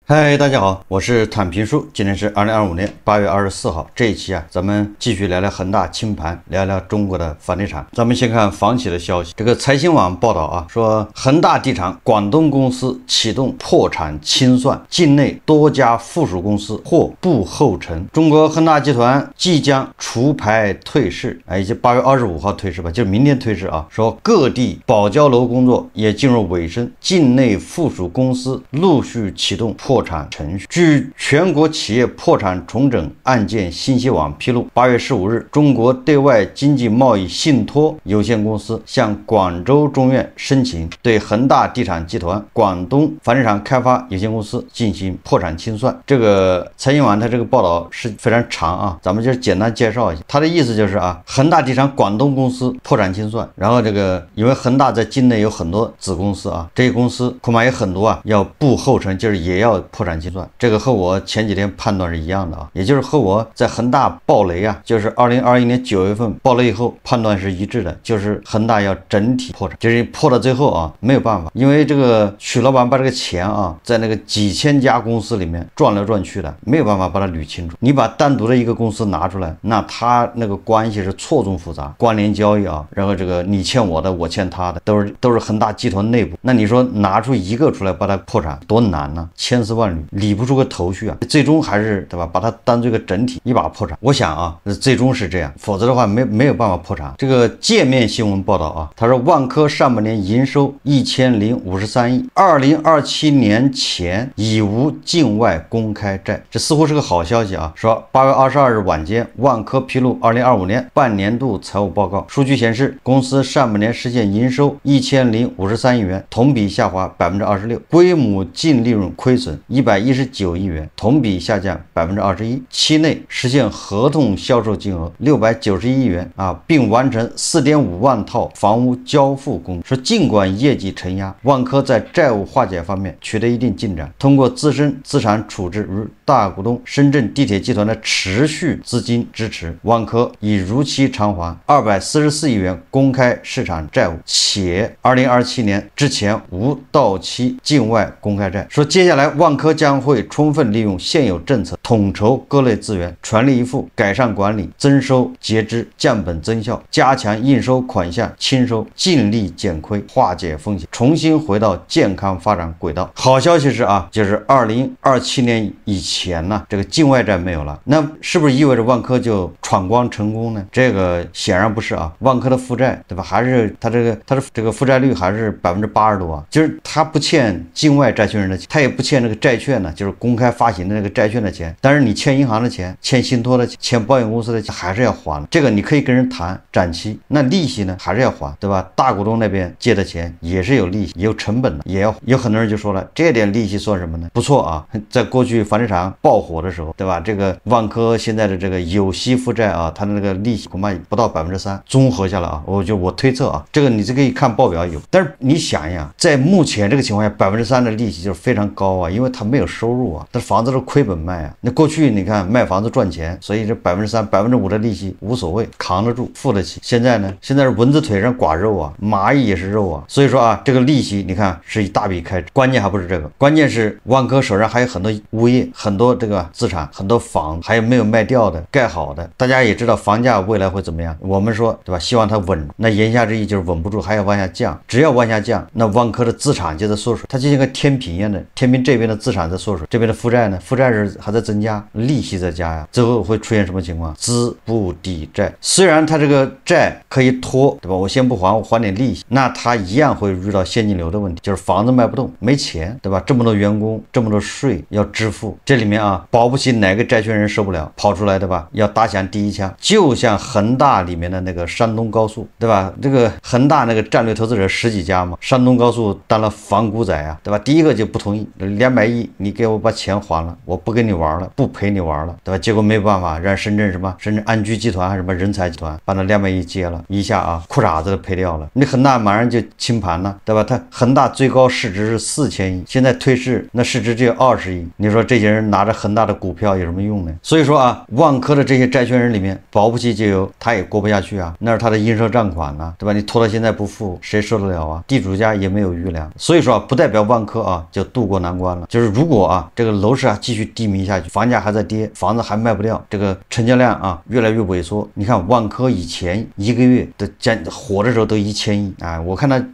嗨，大家好，我是坦平叔。今天是2025年8月24号。这一期咱们继续聊聊恒大清盘，聊聊中国的房地产。咱们先看房企的消息。这个财新网报道说恒大地产广东公司启动破产清算，境内多家附属公司或步后尘。中国恒大集团即将除牌退市，以及8月25号退市吧，就是明天退市说各地保交楼工作也进入尾声，境内附属公司陆续启动破产程序。据全国企业破产重整案件信息网披露，8月15日，中国对外经济贸易信托有限公司向广州中院申请对恒大地产集团广东房地产开发有限公司进行破产清算。这个财新网它这个报道是非常长咱们就简单介绍一下。它的意思就是恒大地产广东公司破产清算，然后因为恒大在境内有很多子公司这些公司恐怕有很多要步后尘，就是也要破产清算。这个和我前几天判断是一样的也就是和我在恒大暴雷就是2021年9月份暴雷以后判断是一致的，就是恒大要整体破产，就是破到最后没有办法，因为这个许老板把这个钱在那个几千家公司里面转来转去的，没有办法把它捋清楚。你把单独的一个公司拿出来，那它那个关系是错综复杂，关联交易然后这个你欠我的，我欠他的，都是恒大集团内部。那你说拿出一个出来把它破产多难呢？千丝万缕理不出个头绪最终还是对吧？把它当做一个整体一把破产。我想最终是这样，否则的话没有办法破产。这个界面新闻报道他说万科上半年营收1053亿，2027年前已无境外公开债，这似乎是个好消息说8月22日晚间，万科披露2025年半年度财务报告，数据显示公司上半年实现营收1053亿元，同比下滑26%，规模净利润亏损119亿元，同比下降21%。期内实现合同销售金额691亿元并完成4.5万套房屋交付工作。说尽管业绩承压，万科在债务化解方面取得一定进展，通过自身资产处置与大股东深圳地铁集团的持续资金支持，万科已如期偿还244亿元公开市场债务，且2027年之前无到期境外公开债。说接下来万科将会充分利用现有政策，统筹各类资源，全力以赴改善管理，增收节支，降本增效，加强应收款项清收，尽力减亏，化解风险，重新回到健康发展轨道。好消息是就是2027年以前呢，这个境外债没有了，那是不是意味着万科就闯关成功呢？这个显然不是万科的负债对吧，还是它这个负债率还是80%多就是它不欠境外债权人的钱，它也不欠这个债券呢，就是公开发行的那个债券的钱，但是你欠银行的钱，欠信托的钱，欠保险公司的钱还是要还。这个你可以跟人谈展期，那利息呢还是要还对吧？大股东那边借的钱也是有利息，也有成本的，也要有很多人就说了，这点利息算什么呢？不错在过去房地产爆火的时候对吧，这个万科现在的这个有息负债它的那个利息恐怕不到3%，综合下来我推测这个你可以看报表有，但是你想一想，在目前这个情况下3%的利息就是非常高因为它没有收入但房子是亏本卖那过去你看卖房子赚钱，所以这3%、5%的利息无所谓，扛得住，付得起。现在呢，现在是蚊子腿上刮肉蚂蚁也是肉所以说这个利息你看是一大笔开支。关键还不是这个，关键是万科手上还有很多物业，很多这个资产，很多房还有没有卖掉的，盖好的。大家也知道房价未来会怎么样，我们说对吧，希望它稳，那言下之意就是稳不住还要往下降，只要往下降，那万科的资产就在缩水，它就像个天平一样的，天平这边的资产在缩水，这边的负债呢，负债是还在增加，利息在加最后会出现什么情况？资不抵债。虽然它这个债可以拖对吧，我先不还，我还点利息，那它一样会遇到现金流的问题，就是房子卖不动，没钱对吧？这么多员工，这么多税要支付，这里面保不齐哪个债权人受不了跑出来对吧，要打响第一枪。就像恒大里面的那个山东高速对吧，这个恒大那个战略投资者10几家嘛，山东高速当了房股仔对吧，第一个就不同意，200亿你给我把钱还了，我不跟你玩了了，不陪你玩了，对吧？结果没办法，让深圳安居集团还是什么人才集团把那200亿接了，一下啊裤衩子都赔掉了，你恒大马上就清盘了，对吧？它恒大最高市值是4000亿，现在退市那市值只有20亿，你说这些人拿着恒大的股票有什么用呢？所以说啊，万科的这些债权人里面，保不齐就有他也过不下去啊，那是他的应收账款啊，对吧？你拖到现在不付，谁受得了啊？地主家也没有余粮，所以说啊，不代表万科啊就渡过难关了。就是如果啊这个楼市啊继续低迷下去，房价还在跌，房子还卖不掉，这个成交量啊越来越萎缩。你看万科以前一个月的火的时候都1000亿啊，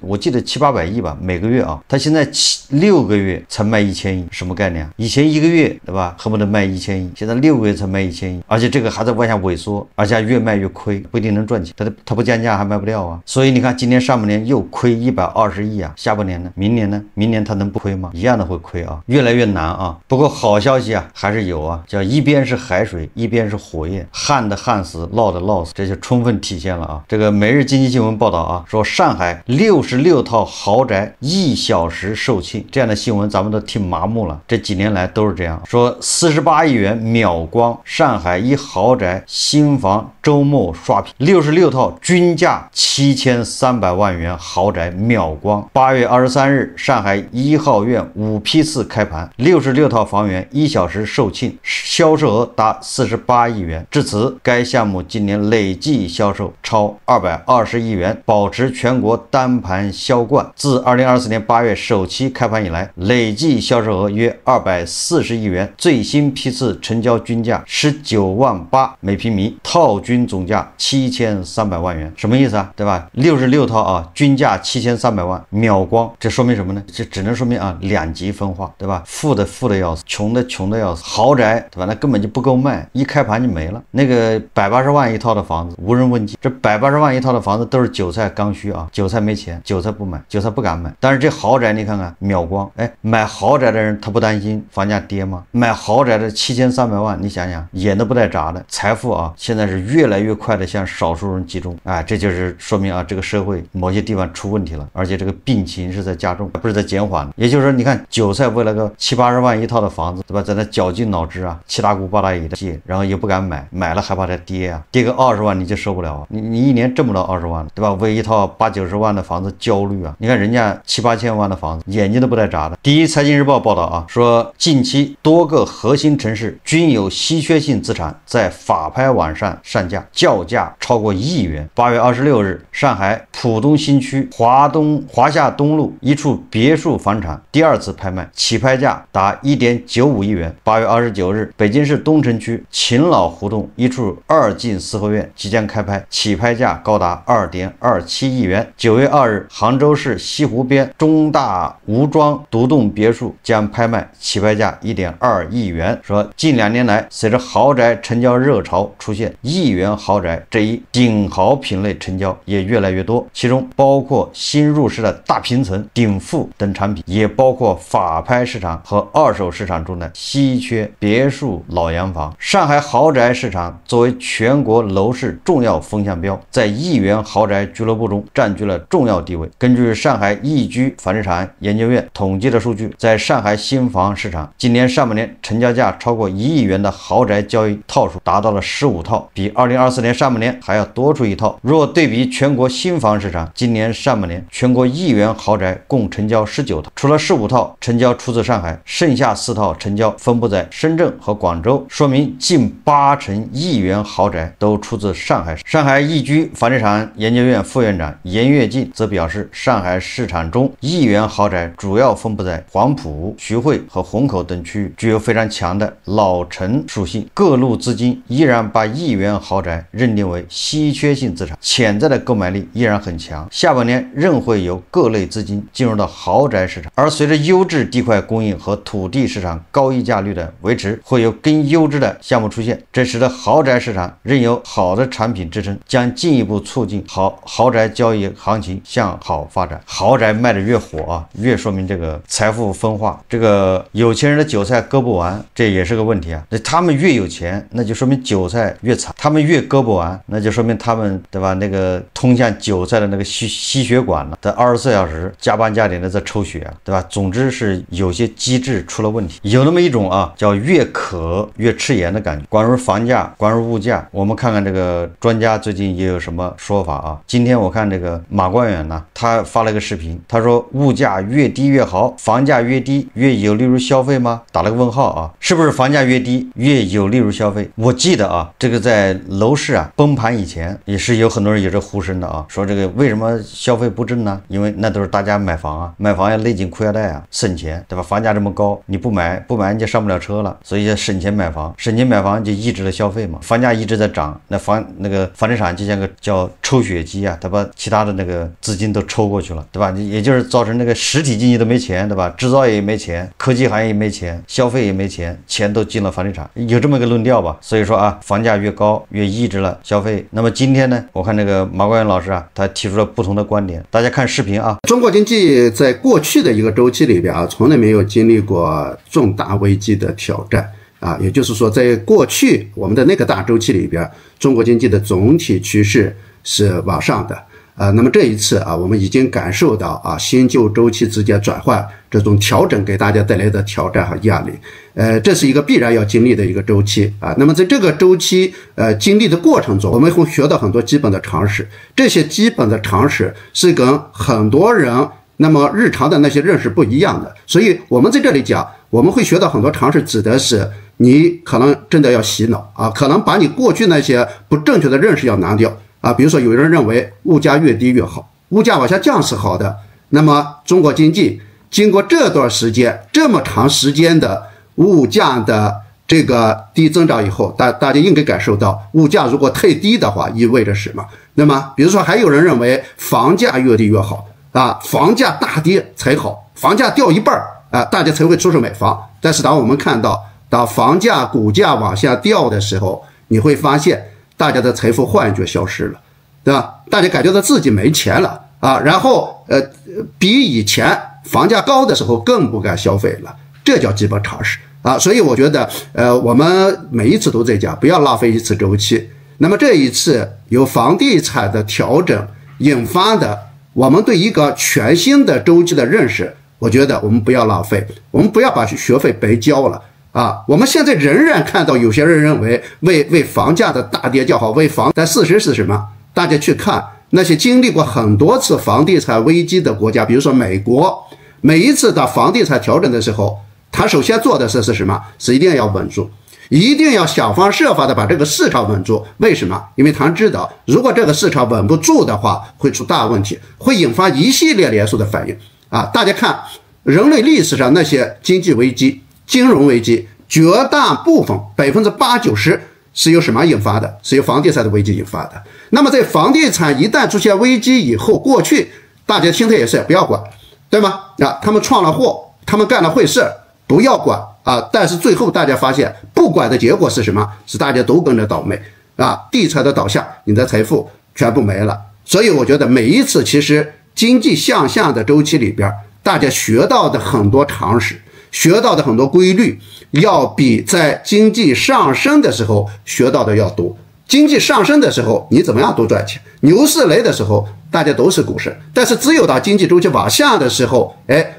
我记得700-800亿吧每个月啊，他现在6个月才卖1000亿，什么概念啊？以前1个月对吧，恨不得卖1000亿，现在6个月才卖1000亿，而且这个还在往下萎缩，而且越卖越亏，不一定能赚钱，他不降价还卖不掉啊。所以你看今年上半年又亏120亿啊，下半年呢？明年呢？明年他能不亏吗？一样的会亏啊，越来越难啊。不过好消息啊还是有啊，叫一边是海水，一边是火焰，旱的旱死，涝的涝死，这就充分体现了啊。这个每日经济新闻报道啊，说上海66套豪宅1小时售罄，这样的新闻咱们都听麻木了，这几年来都是这样。说48亿元秒光，上海一豪宅新房周末刷屏，66套均价7300万元豪宅秒光。8月23日，上海1号院5批次开盘，66套房源1小时售罄，销售额达48亿元。至此，该项目今年累计销售超220亿元，保持全国单盘销冠。自2024年8月首期开盘以来，累计销售额约240亿元，最新批次成交均价19.8万每平米，套均总价7300万元。什么意思啊？对吧？66套啊，均价7300万秒光，这说明什么呢？这只能说明啊两极分化，对吧？富的要死，穷的要死。豪宅对吧？那根本就不够卖，一开盘就没了。那个180万一套的房子无人问津，这180万一套的房子都是韭菜刚需啊，韭菜没钱，韭菜不买，韭菜不敢买。但是这豪宅你看看秒光，哎，买豪宅的人他不担心房价跌吗？买豪宅的7300万，你想想眼都不带眨的，财富啊现在是越来越快的向少数人集中，哎，这就是说明啊这个社会某些地方出问题了，而且这个病情是在加重，不是在减缓。也就是说你看韭菜为了个70-80万一套的房子，对吧，在那绞尽脑汁啊7大姑8大姨的借，然后也不敢买，买了害怕它跌啊，跌个20万你就受不了啊，你一年挣不到20万，对吧？为一套80-90万的房子焦虑啊，你看人家7-8千万的房子眼睛都不带眨的。第一财经日报报道啊，说近期多个核心城市均有稀缺性资产在法拍网上上架，叫价超过1亿元。8月26日，上海浦东新区华夏东路一处别墅房产第2次拍卖，起拍价达1.95亿元。8月29日，北京市东城区秦老胡同一处2进四合院即将开拍，起拍价高达2.27亿元。9月2日，杭州市西湖边中大吴庄独栋别墅将拍卖，起拍价1.2亿元。说近2年来，随着豪宅成交热潮出现，亿元豪宅这一顶豪品类成交也越来越多，其中包括新入市的大平层、顶富等产品，也包括法拍市场和二手市场中的稀缺别墅老洋房。上海豪宅市场作为全国楼市重要风向标，在亿元豪宅俱乐部中占据了重要地位。根据上海易居房地产研究院统计的数据，在上海新房市场，今年上半年成交价超过1亿元的豪宅交易套数达到了15套，比2024年上半年还要多出1套。若对比全国新房市场，今年上半年全国亿元豪宅共成交19套，除了15套成交出自上海，剩下4套成交分布在深圳和广州，说明近80%亿元豪宅都出自上海。上海易居房地产研究院副院长严跃进则表示，上海市场中亿元豪宅主要分布在黄埔、徐汇和虹口等区域，具有非常强的老城属性，各路资金依然把亿元豪宅认定为稀缺性资产，潜在的购买力依然很强。下半年仍会有各类资金进入到豪宅市场，而随着优质地块供应和土地市场高溢价率的维持，会有更优质的项目出现，这使得豪宅市场仍有好的产品支撑，将进一步促进豪宅交易行情向好发展。豪宅卖得越火啊，越说明这个财富分化，这个有钱人的韭菜割不完，这也是个问题啊。他们越有钱，那就说明韭菜越惨；他们越割不完，那就说明他们对吧？那个通向韭菜的那个吸血管呢，在24小时加班加点的在抽血，对吧？总之是有些机制出了问题。有那么一种啊，叫越渴越吃盐的感觉。关于房价，关于物价，我们看看这个专家最近也有什么说法啊？今天我看这个马官远呢，他发了个视频，他说物价越低越好，房价越低越有利于消费吗？打了个问号啊，是不是房价越低越有利于消费？我记得啊，这个在楼市啊崩盘以前，也是有很多人有这呼声的啊，说这个为什么消费不振呢？因为那都是大家买房啊，买房要勒紧裤腰带啊，省钱，对吧？房价这么高，你不买你就上不了车了，所以要省钱买房，省钱买房就抑制了消费嘛，房价一直在涨，那个房地产就像个叫抽血机啊，它把其他的那个资金都抽过去了，对吧？也就是造成那个实体经济都没钱，对吧？制造业也没钱，科技行业也没钱，消费也没钱，钱都进了房地产，有这么一个论调吧。所以说啊，房价越高越抑制了消费。那么今天呢，我看这个马冠元老师啊，他提出了不同的观点，大家看视频啊。中国经济在过去的一个周期里边啊，从来没有经历过重大危机的挑战啊，也就是说，在过去我们的那个大周期里边，中国经济的总体趋势是往上的。那么这一次啊，我们已经感受到啊新旧周期之间转换这种调整给大家带来的挑战和压力，这是一个必然要经历的一个周期啊。那么在这个周期经历的过程中，我们会学到很多基本的常识，这些基本的常识是跟很多人那么日常的那些认识不一样的，所以我们在这里讲，我们会学到很多常识，指的是你可能真的要洗脑啊，可能把你过去那些不正确的认识要拿掉。比如说有人认为物价越低越好，物价往下降是好的，那么中国经济经过这段时间这么长时间的物价的这个低增长以后，大家应该感受到物价如果太低的话意味着什么。那么比如说还有人认为房价越低越好啊，房价大跌才好，房价掉一半啊，大家才会出手买房。但是当我们看到当房价股价往下掉的时候，你会发现大家的财富幻觉消失了，对吧？大家感觉到自己没钱了啊，然后比以前房价高的时候更不敢消费了，这叫基本常识啊。所以我觉得我们每一次都在讲不要浪费一次周期。那么这一次由房地产的调整引发的我们对一个全新的周期的认识，我觉得我们不要浪费，我们不要把学费白交了啊。我们现在仍然看到有些人认为为房价的大跌叫好，但事实是什么？大家去看那些经历过很多次房地产危机的国家，比如说美国，每一次的房地产调整的时候，他首先做的是什么？是一定要稳住，一定要想方设法的把这个市场稳住。为什么？因为他知道如果这个市场稳不住的话，会出大问题，会引发一系列连锁的反应啊。大家看人类历史上那些经济危机、金融危机，绝大部分80%-90%是由什么引发的？是由房地产的危机引发的。那么在房地产一旦出现危机以后，过去大家心态也是不要管，对吗？他们闯了祸，他们干了坏事，不要管啊。但是最后大家发现不管的结果是什么？是大家都跟着倒霉啊，地产的倒下，你的财富全部没了。所以我觉得每一次其实经济向下的周期里边，大家学到的很多常识，学到的很多规律，要比在经济上升的时候学到的要多。经济上升的时候你怎么样都赚钱，牛市来的时候大家都是股神，但是只有当经济周期往下的时候，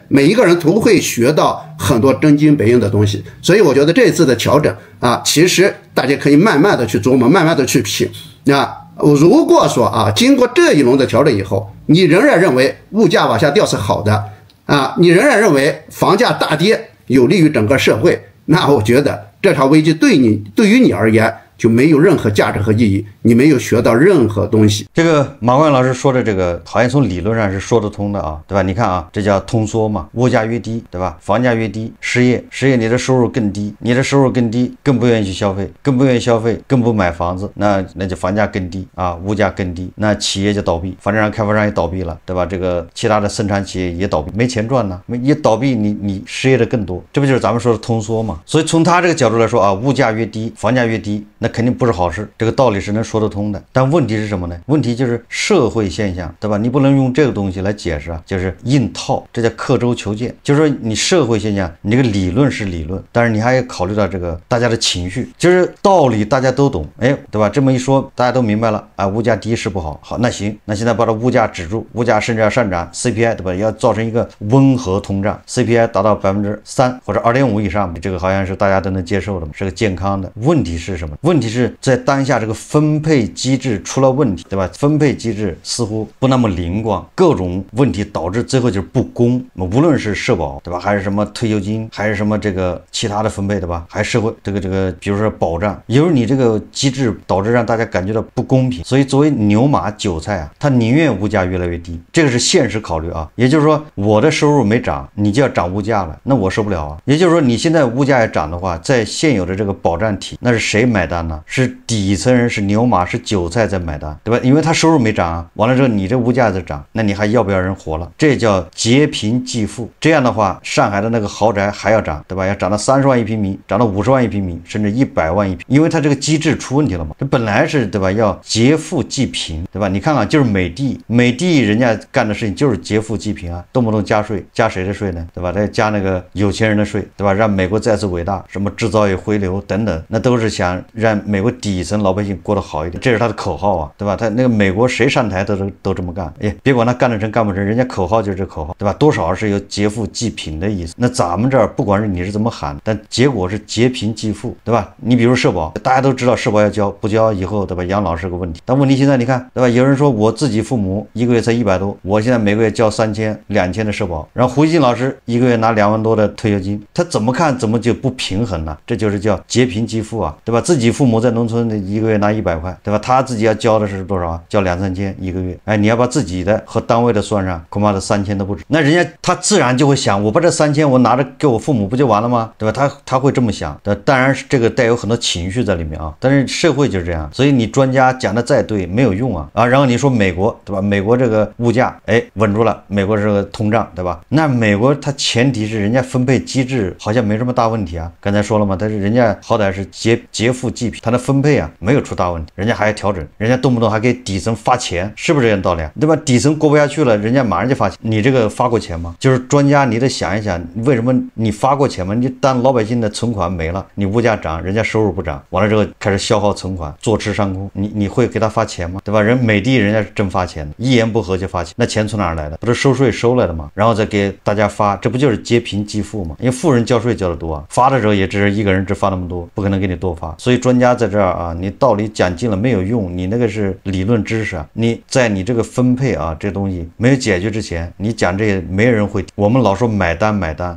每一个人都会学到很多真金白银的东西。所以我觉得这次的调整啊，其实大家可以慢慢的去琢磨，慢慢的去品啊。如果说啊，经过这一轮的调整以后，你仍然认为物价往下掉是好的啊，你仍然认为房价大跌有利于整个社会，那我觉得这场危机对于你而言就没有任何价值和意义，你没有学到任何东西。这个马冠老师说的这个好像从理论上是说得通的啊，对吧？你看啊，这叫通缩嘛，物价越低，对吧？房价越低，失业你的收入更低，你的收入更低，更不愿意去消费，更不愿意消费，更不买房子，那就房价更低啊，物价更低，那企业就倒闭，房地产开发商也倒闭了，对吧？这个其他的生产企业也倒闭，没钱赚呢，也倒闭，你失业的更多，这不就是咱们说的通缩嘛？所以从他这个角度来说啊，物价越低，房价越低，那肯定不是好事，这个道理是能说得通的。但问题是什么呢？问题就是社会现象，对吧？你不能用这个东西来解释啊，就是硬套，这叫刻舟求剑。就是说你社会现象，你这个理论是理论，但是你还要考虑到这个大家的情绪，就是道理大家都懂，哎，对吧？这么一说，大家都明白了啊，物价低是不好，好，那行，那现在把这物价止住，物价甚至要上涨 ，CPI 对吧？要造成一个温和通胀 ，CPI 达到3%或者2.5%以上，这个好像是大家都能接受的嘛，是个健康的。问题是什么？问题是在当下这个分配机制出了问题，对吧？分配机制似乎不那么灵光，各种问题导致最后就是不公。无论是社保，对吧？还是什么退休金，还是什么这个其他的分配，对吧？还是社会这个，比如说保障，由于你这个机制导致让大家感觉到不公平，所以作为牛马韭菜啊，他宁愿物价越来越低，这个是现实考虑啊。也就是说，我的收入没涨，你就要涨物价了，那我受不了啊。也就是说，你现在物价要涨的话，在现有的这个保障体，那是谁买单呢？是底层人，是牛马，是韭菜在买单，对吧？因为他收入没涨啊，完了之后你这物价在涨，那你还要不要人活了？这叫劫贫济富。这样的话，上海的那个豪宅还要涨，对吧？要涨到30万一平米，涨到50万一平米，甚至100万一平，因为它这个机制出问题了嘛。这本来是对吧？要劫富济贫，对吧？你看看，就是美的人家干的事情就是劫富济贫啊，动不动加税，加谁的税呢？对吧？再加那个有钱人的税，对吧？让美国再次伟大，什么制造业回流等等，那都是想让美国底层老百姓过得好一点，这是他的口号啊，对吧？他那个美国谁上台都这么干，哎，别管他干得成干不成，人家口号就是这口号，对吧？多少是有劫富济贫的意思。那咱们这儿不管是你是怎么喊，但结果是劫贫济富，对吧？你比如社保，大家都知道社保要交，不交以后，对吧？养老是个问题。但问题现在你看，对吧？有人说我自己父母一个月才100多，我现在每个月交3000、2000的社保，然后胡锡进老师一个月拿2万多的退休金，他怎么看怎么就不平衡呢？这就是叫劫贫济富啊，对吧？自己父母在农村的一个月拿100块，对吧？他自己要交的是多少？交2、3千一个月，哎，你要把自己的和单位的算上，恐怕这3000都不止。那人家他自然就会想，我把这3000我拿着给我父母不就完了吗？对吧？他会这么想。当然是这个带有很多情绪在里面啊，但是社会就是这样，所以你专家讲的再对没有用啊。然后你说美国，对吧？美国这个物价哎稳住了，美国这个通胀，对吧？那美国它前提是人家分配机制好像没什么大问题啊。刚才说了嘛，但是人家好歹是劫富济贫，它的分配啊没有出大问题，人家还要调整，人家动不动还给底层发钱，是不是这样道理啊？对吧？底层过不下去了，人家马上就发钱，你这个发过钱吗？就是专家你得想一想，为什么你发过钱吗？你当老百姓的存款没了，你物价涨，人家收入不涨，完了之后开始消耗存款，坐吃山空，你会给他发钱吗？对吧？美的人家是真发钱的，一言不合就发钱，那钱从哪儿来的？不是收税收来的吗？然后再给大家发，这不就是劫贫济富吗？因为富人交税交得多啊，发的时候也只是一个人只发那么多，不可能给你多发。所以专家在这儿啊，你道理讲尽了没有用，你那个是理论知识啊，你在你这个分配啊这东西没有解决之前，你讲这些没人会听。我们老说买单，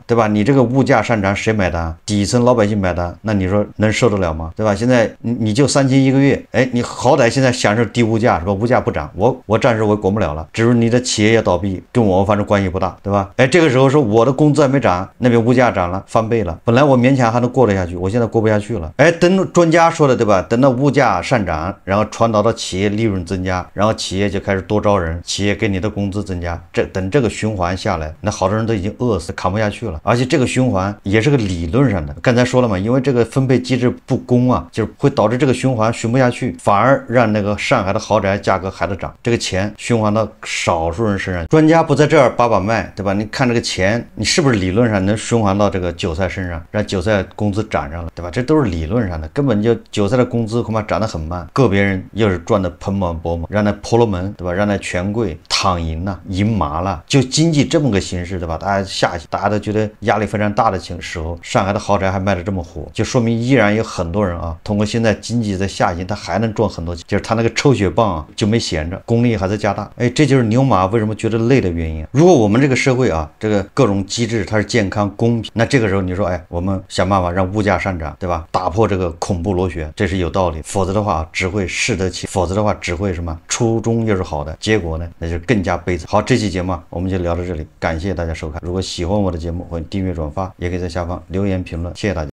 对吧？你这个物价上涨谁买单？底层老百姓买单，那你说能受得了吗？对吧？现在你就3000一个月，哎，你好歹现在享受低物价是吧？物价不涨，我暂时我管不了了，只是你的企业要倒闭，跟我反正关系不大，对吧？哎，这个时候说我的工资还没涨，那边物价涨了翻倍了，本来我勉强还能过得下去，我现在过不下去了。哎，等专家说的对吧？等到物价上涨，然后传导到企业利润增加，然后企业就开始多招人，企业给你的工资增加，等这个循环下来，那好多人都已经饿死扛不下去了。而且这个循环也是个理论上的，刚才说了嘛，因为这个分配机制不公啊，就是会导致这个循环循不下去，反而让那个上海的豪宅价格还得涨，这个钱循环到少数人身上。专家不在这儿把脉，对吧？你看这个钱，你是不是理论上能循环到这个韭菜身上，让韭菜工资涨上了，对吧？这都是理论上的，根本就韭菜的工资恐怕涨得很慢，个别人又是赚得盆满钵满，让那婆罗门，对吧？让那权贵躺赢了，赢麻了，就经济这么个形势，对吧？大家下去，大家都觉得压力非常大的时候，上海的豪宅还卖得这么火，就说明依然有很多人啊，通过现在经济在下行，他还能赚很多钱，就是他那个抽血棒啊就没闲着，功力还在加大。哎，这就是牛马为什么觉得累的原因。如果我们这个社会啊，这个各种机制它是健康公平，那这个时候你说，哎，我们想办法让物价上涨，对吧？打破这个恐怖螺旋，这是有道理。否则的话只会适得其，否则的话只会什么？初衷又是好的，结果呢，那就更加悲惨。好，这期节目啊我们就聊到这里，感谢大家收看。如果喜欢我的节目，欢迎订阅转发，也可以在下方留言评论，谢谢大家。